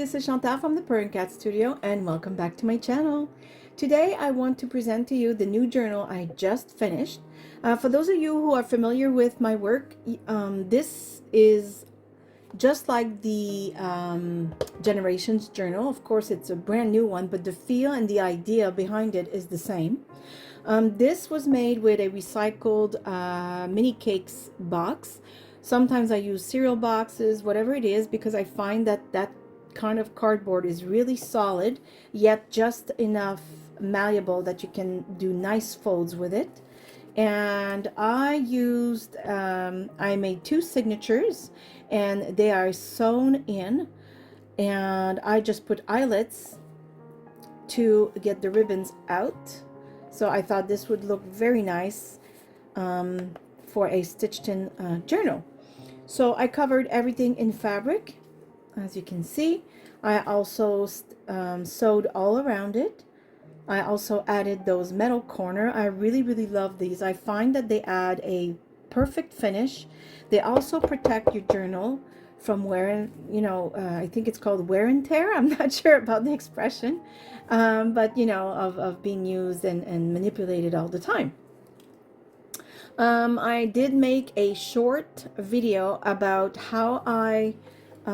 this is Chantal from the Purring Cat Studio and welcome back to my channel. Today I want to present to you the new journal I just finished. For those of you who are familiar with my work, this is just like the Generations journal. Of course it's a brand new one, but the feel and the idea behind it is the same. This was made with a recycled mini cakes box. Sometimes I use cereal boxes, whatever it is, because I find that that kind of cardboard is really solid, yet just enough malleable that you can do nice folds with it. And I made two signatures and they are sewn in, and I just put eyelets to get the ribbons out. So I thought this would look very nice for a stitched in journal. So I covered everything in fabric, as you can see. I also sewed all around it. I also added those metal corner. I really love these. I find that they add a perfect finish. They also protect your journal from wear, I think it's called wear and tear. I'm not sure about the expression, but of being used and manipulated all the time. I did make a short video about how I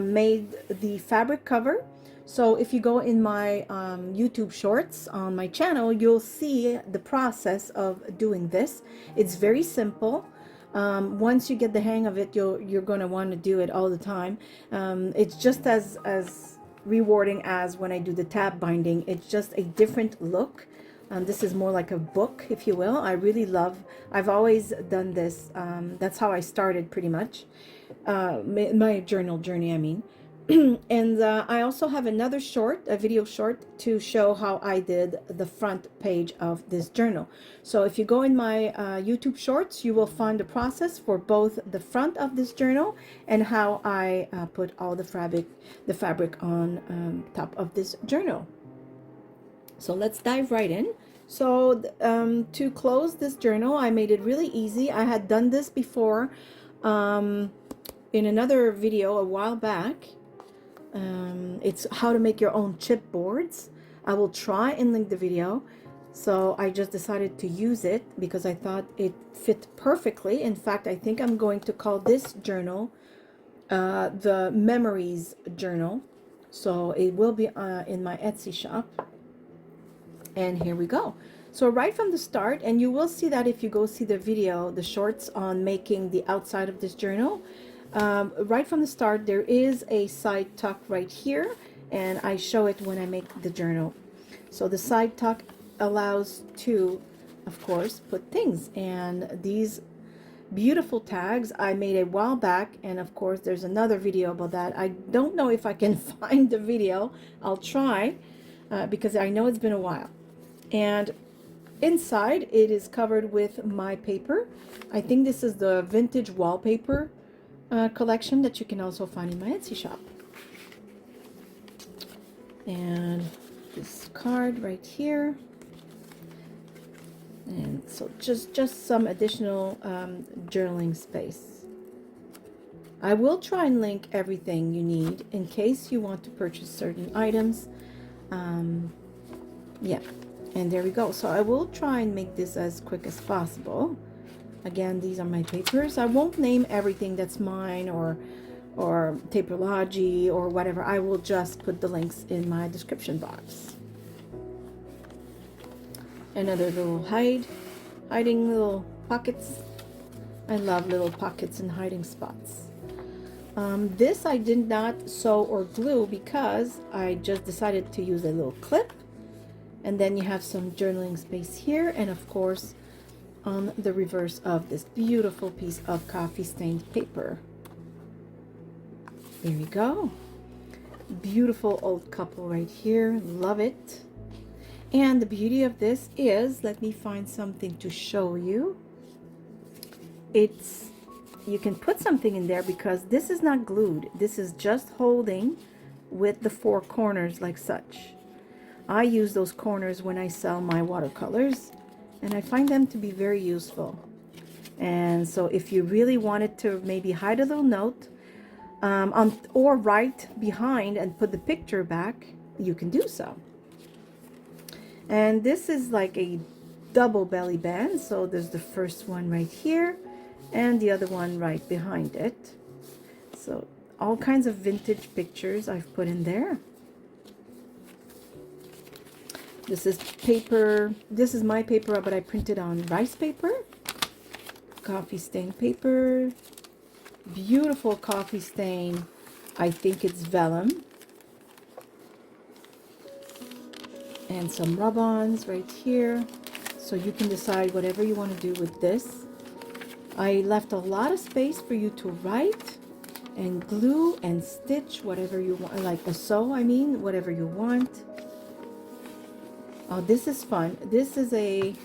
made the fabric cover. So if you go in my YouTube shorts on my channel, you'll see the process of doing this. It's very simple. Once you get the hang of it, you're going to want to do it all the time. It's just as rewarding as when I do the tab binding. It's just a different look. This is more like a book, if you will. I really love, I've always done this. That's how I started pretty much. My journal journey, I mean. And I also have another a video short to show how I did the front page of this journal. So if you go in my YouTube shorts, you will find the process for both the front of this journal and how I put all the fabric on top of this journal. So let's dive right in. So to close this journal, I made it really easy. I had done this before in another video a while back. It's how to make your own chipboards. I will try and link the video. So I just decided to use it because I thought it fit perfectly. In fact, I think I'm going to call this journal the Memories Journal. So it will be in my Etsy shop. And here we go. So right from the start, and you will see that if you go see the video, the shorts on making the outside of this journal, right from the start there is a side tuck right here, and I show it when I make the journal. So the side tuck allows to, of course, put things, and these beautiful tags I made a while back, and of course there's another video about that. I don't know if I can find the video. I'll try because I know it's been a while. And inside it is covered with my paper. I think this is the vintage wallpaper collection that you can also find in my Etsy shop. And this card right here. And so just some additional journaling space. I will try and link everything you need in case you want to purchase certain items. Yeah. And there we go. So I will try and make this as quick as possible. Again, these are my papers. I won't name everything that's mine or Taperology or whatever. I will just put the links in my description box. Another little hiding little pockets. I love little pockets and hiding spots. This I did not sew or glue because I just decided to use a little clip. And then you have some journaling space here, and of course on the reverse of this beautiful piece of coffee stained paper. There we go. Beautiful old couple right here. Love it. And the beauty of this is, let me find something to show you. You can put something in there because this is not glued. This is just holding with the four corners like such. I use those corners when I sell my watercolors, and I find them to be very useful. And so if you really wanted to maybe hide a little note, or right behind and put the picture back, you can do so. And this is like a double belly band, so there's the first one right here and the other one right behind it. So all kinds of vintage pictures I've put in there. This is paper. This is my paper, but I printed on rice paper. Coffee stain paper. Beautiful coffee stain. I think it's vellum. And some rub-ons right here. So you can decide whatever you want to do with this. I left a lot of space for you to write and glue and stitch whatever you want, like a sew, I mean, whatever you want. Oh, this is fun. This is a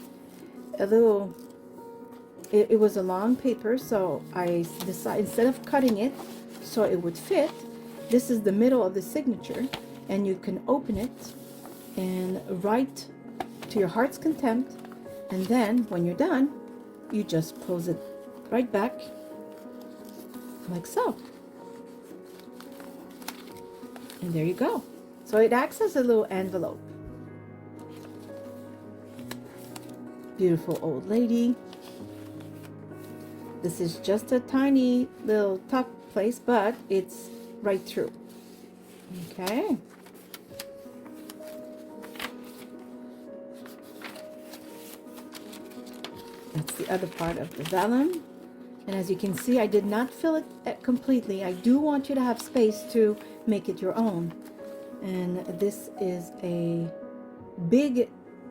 little, it was a long paper, so I decided, instead of cutting it so it would fit, this is the middle of the signature, and you can open it and write to your heart's content, and then when you're done, you just close it right back, like so. And there you go. So it acts as a little envelope. Beautiful old lady. This is just a tiny little tuck place, but it's right through. Okay. That's the other part of the vellum. And as you can see, I did not fill it completely. I do want you to have space to make it your own. And this is a big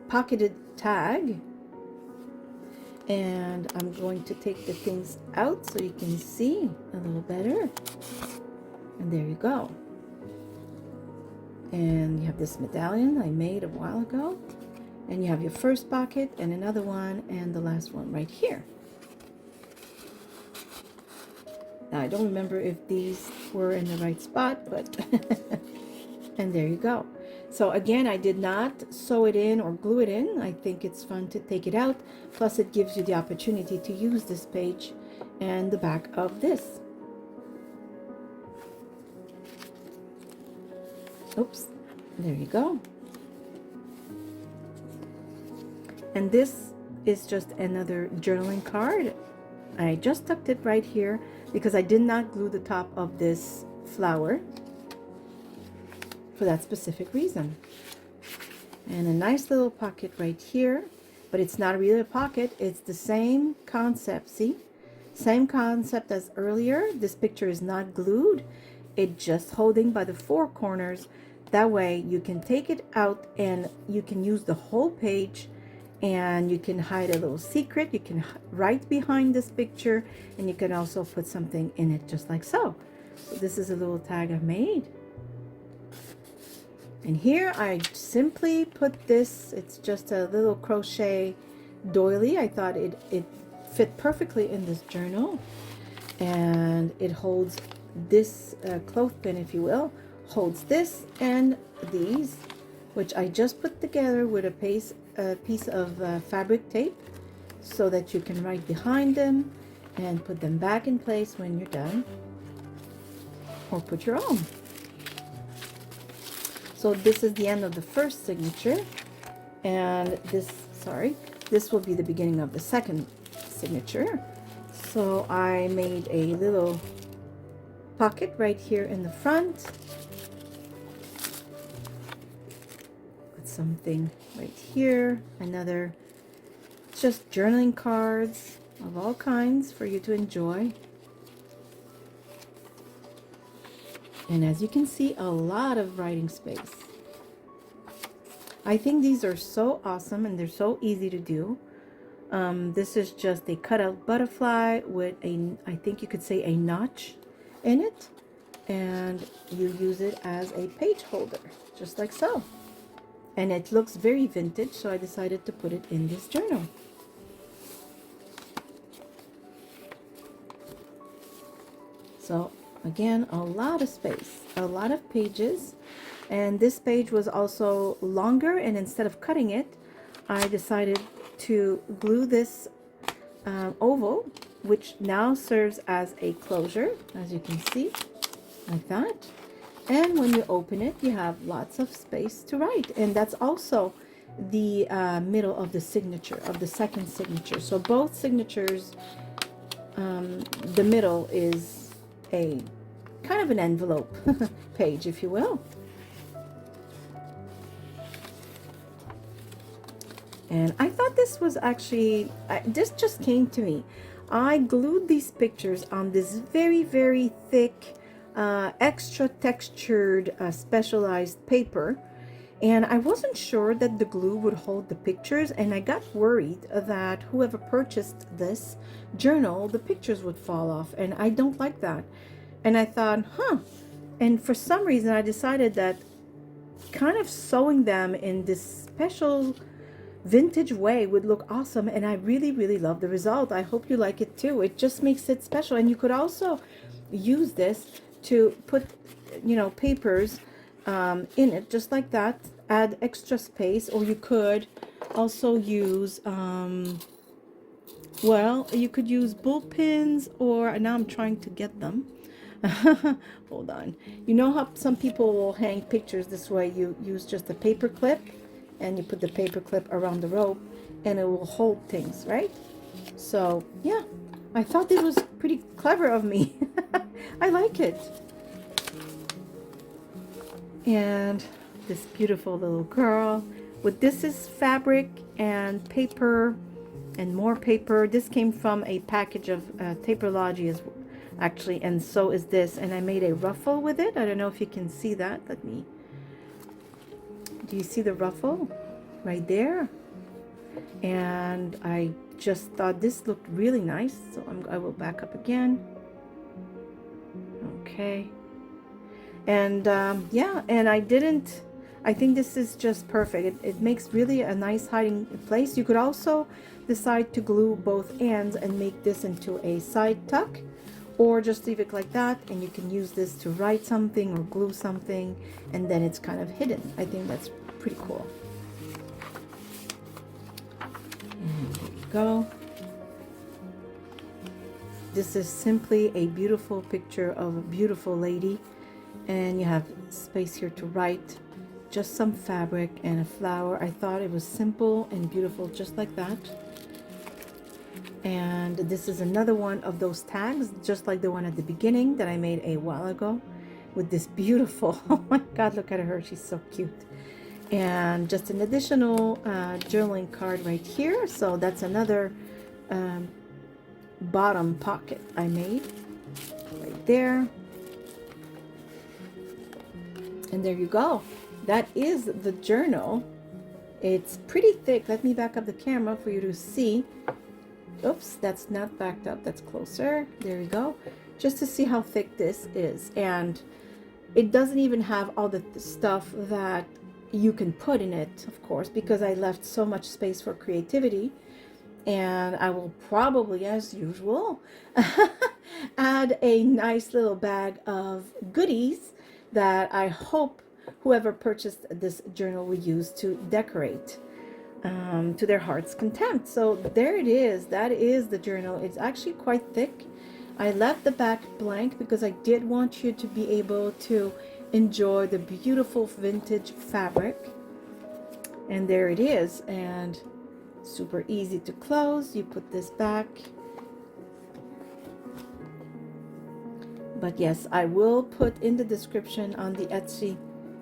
pocketed tag. And I'm going to take the things out so you can see a little better. And there you go. And you have this medallion I made a while ago. And you have your first pocket and another one and the last one right here. Now, I don't remember if these were in the right spot, but and there you go. So again, I did not sew it in or glue it in. I think it's fun to take it out. Plus, it gives you the opportunity to use this page and the back of this. Oops, there you go. And this is just another journaling card. I just tucked it right here because I did not glue the top of this flower for that specific reason. And a nice little pocket right here, but it's not really a pocket. It's the same concept, see? Same concept as earlier. This picture is not glued. It's just holding by the four corners. That way you can take it out and you can use the whole page, and you can hide a little secret. You can write behind this picture, and you can also put something in it just like so. So this is a little tag I made. And here I simply put this, it's just a little crochet doily. I thought it fit perfectly in this journal. And it holds this clothespin, if you will, holds this and these, which I just put together with a piece of fabric tape so that you can write behind them and put them back in place when you're done, or put your own. So this is the end of the first signature, and this will be the beginning of the second signature. So I made a little pocket right here in the front. Put something right here, another, just journaling cards of all kinds for you to enjoy. And as you can see, a lot of writing space. I think these are so awesome and they're so easy to do. This is just a cutout butterfly with a, I think you could say, a notch in it. And you use it as a page holder, just like so. And it looks very vintage, so I decided to put it in this journal. So again, a lot of space, a lot of pages. And this page was also longer, and instead of cutting it, I decided to glue this oval, which now serves as a closure, as you can see. like that. And when you open it, you have lots of space to write. And that's also the middle of the signature, of the second signature. So both signatures, the middle is a kind of an envelope page, if you will. And I thought this was actually, this just came to me. I glued these pictures on this very, very thick, extra textured, specialized paper. And I wasn't sure that the glue would hold the pictures. And I got worried that whoever purchased this journal, the pictures would fall off. And I don't like that. And I thought, And for some reason, I decided that kind of sewing them in this special vintage way would look awesome, and I really, really love the result. I hope you like it too. It just makes it special. And you could also use this to put, you know, papers in it, just like that, add extra space. Or you could also use well, you could use bullpens, or now I'm trying to get them. Hold on. You know how some people will hang pictures this way? You use just a paper clip, and you put the paper clip around the rope, and it will hold things, right? So yeah, I thought it was pretty clever of me. I like it. And this beautiful little girl with, this is fabric and paper and more paper. This came from a package of Taperology actually, and so is this. And I made a ruffle with it. I don't know if you can see that. Let me, do you see the ruffle right there? And I just thought this looked really nice, so I will back up again. Okay. And yeah, and I think this is just perfect. It makes really a nice hiding place. You could also decide to glue both ends and make this into a side tuck, or just leave it like that, and you can use this to write something or glue something, and then it's kind of hidden. I think that's pretty cool. And there you go. This is simply a beautiful picture of a beautiful lady, and you have space here to write, just some fabric and a flower. I thought it was simple and beautiful, just like that. And this is another one of those tags, just like the one at the beginning that I made a while ago, with this beautiful, oh my god, look at her, she's so cute. And just an additional journaling card right here. So that's another bottom pocket I made right there. And there you go. That is the journal. It's pretty thick. Let me back up the camera for you to see. Oops, that's not backed up. That's closer. There you go. Just to see how thick this is. And it doesn't even have all the stuff that you can put in it, of course, because I left so much space for creativity. And I will probably, as usual, add a nice little bag of goodies that I hope whoever purchased this journal will use to decorate to their heart's content. So there it is. That is the journal. It's actually quite thick. I left the back blank because I did want you to be able to enjoy the beautiful vintage fabric. And there it is. And super easy to close. You put this back. But yes, I will put in the description on the Etsy,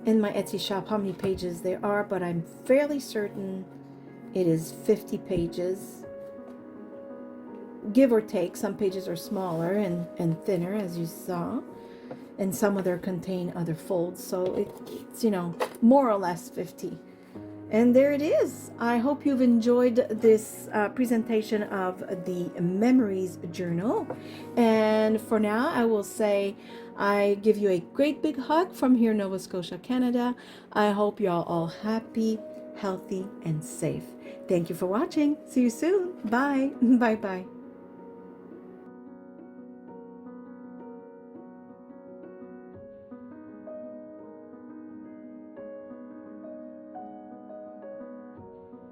in my Etsy shop, how many pages there are, but I'm fairly certain it is 50 pages, give or take. Some pages are smaller and thinner, as you saw, and some of them contain other folds, so it's, you know, more or less 50. And there it is. I hope you've enjoyed this presentation of the Memories Journal. And for now, I will say I give you a great big hug from here in Nova Scotia, Canada. I hope you're all happy, healthy, and safe. Thank you for watching. See you soon. Bye. Bye-bye.